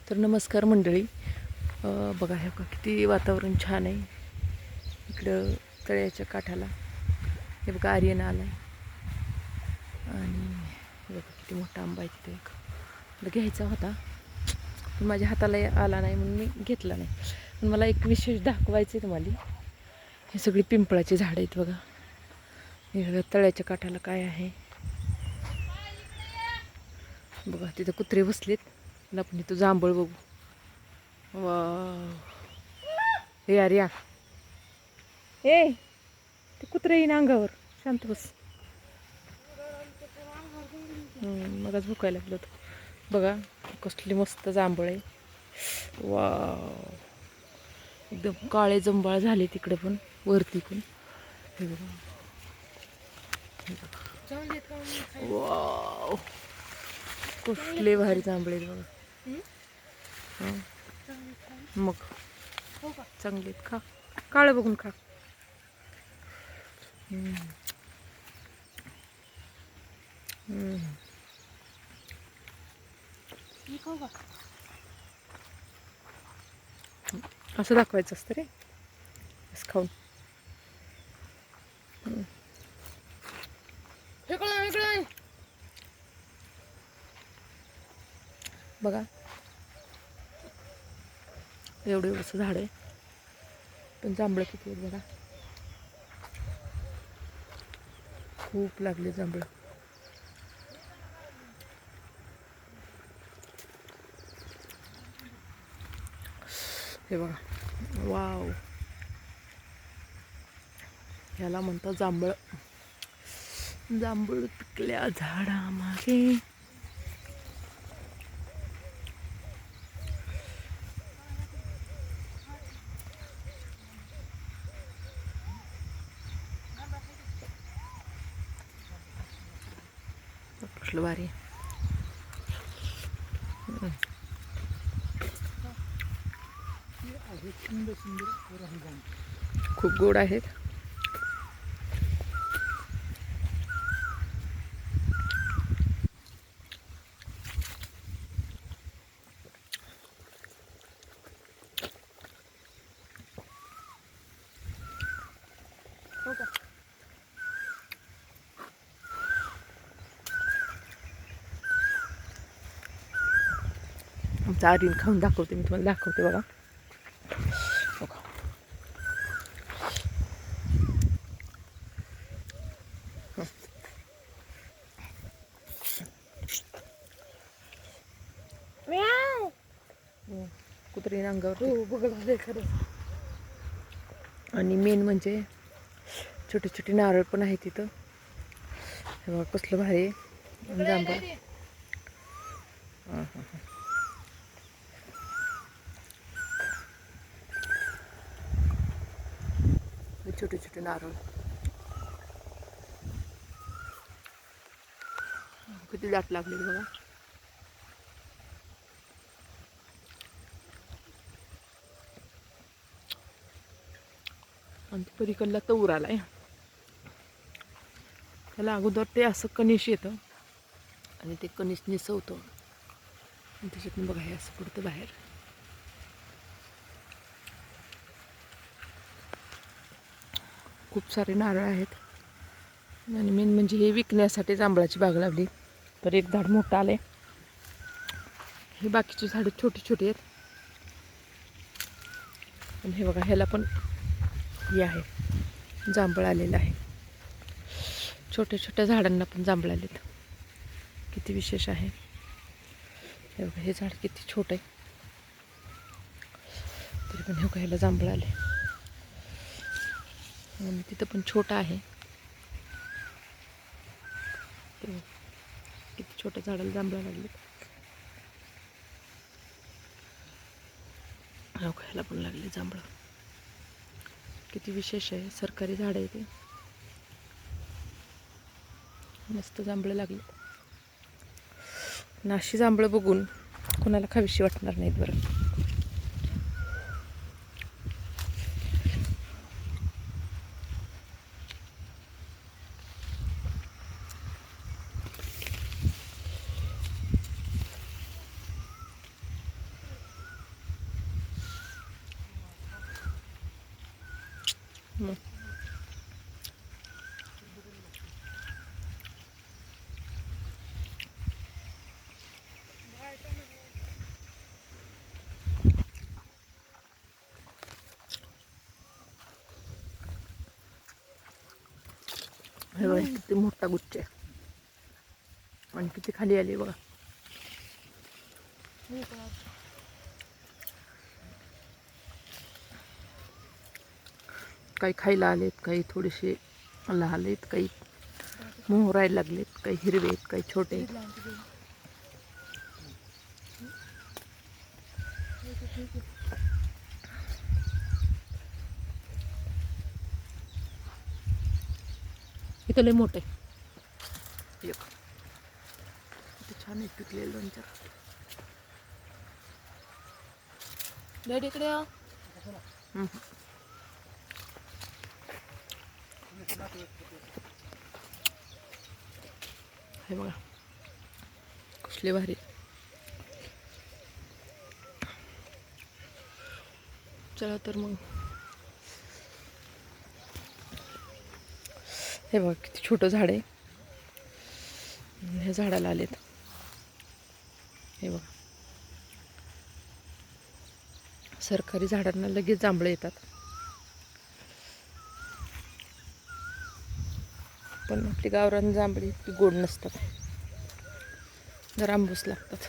तर नमस्कार मंडळी. बघा हे बघा किती वातावरण छान आहे इकडं तळ्याच्या काठाला. हे बघा आर्यन आला आहे आणि हे बघा किती मोठा आंबा आहे तिथे. एक मला घ्यायचा होता पण माझ्या हाताला आला नाही म्हणून मी घेतला नाही. पण मला एक विशेष दाखवायचं आहे तुम्हाला. हे सगळी पिंपळाची झाडं आहेत बघा. हे बघा तळ्याच्या काठाला काय आहे बघा. तिथं कुत्रे बसलेत. आपण इथं जांभळ बघू. वा हे यार या ए ते कुत्रे येईन अंगावर. शांत बस. मगच भुकायला लागलं होतं. बघा कसली मस्त जांभळ आहे. वा एकदम काळे जंबाळ झाले तिकडे पण वरती पण. हे बघा वा कसले भारी जांभळे आहेत बघा. मग चांगले आहेत. खा काळं बघून खा. असं दाखवायचं असतं रे असं खाऊन. बघा एवढं एवढंसं झाड आहे पण जांभळं किती आहेत बघा. खूप लागले जांभळं. हे बघा वाव ह्याला म्हणतात जांभळ. जांभूळ पिकल्या झाडामागे. कसलं भारी. खूप गोड आहेत. आमचा आर्यन खाऊन दाखवते. मी तुम्हाला दाखवते बघा. बघा कुत्रे अंगावर बघत खरं. आणि मेन म्हणजे छोटे छोटे नारळ पण आहेत तिथं. हे बघा कसलं भारी आहे जांभळ. छोटे छोटे नारळ किती दाट लागले बघा. आणि परिकल्ला तौर आलाय. त्याला अगोदर ते असं कणिश येतं आणि ते कणिश निसवतं आणि त्याच्यातून बघा हे असं पडतं बाहेर. खूप सारे नारळ आहेत आणि मेन म्हणजे हे विकण्यासाठी जांभळाची बाग लावली. तर एक झाड मोठं आलंय. हे बाकीची झाडं छोटी छोटी आहेत. आणि हे बघा ह्याला पण हे आहे जांभळ आलेलं आहे. छोट्या छोट्या झाडांना पण जांभळ आलेत. किती विशेष आहे. हे बघा हे झाड किती छोटं आहे तरी पण हे ह्याला जांभळ आले. आणि तिथं पण छोटं आहे. किती छोट्या झाडाला जांभळं लागले. ह्याला पण लागले जांभळं. किती विशेष आहे. सरकारी झाड आहे ते. मस्त जांभळं लागले. नाशी जांभळं बघून कोणाला खावीशी वाटणार नाहीत बरं. हं. हे बघा किती मोठा गुच्छ आहे आणि किती खाली आली बघा. काही खायला आलेत, काही थोडेसे लहालेत, काही मोहरायला लागलेत, काही हिरवे आहेत, काही छोटे आहेत. इथं लय मोठे एक इथे छान आहे पिकलेलं दोन चार. डॅडी इकडे या. हे बघा कसले भारी. चला तर मग हे बघा किती छोटं झाड आहे. ह्या झाडाला आलेत हे बघा. सरकारी झाडांना लगेच जांभळं येतात, पण आपली गावरान जांभळी ती गोड नसतात, जरा आंबूस लागतात.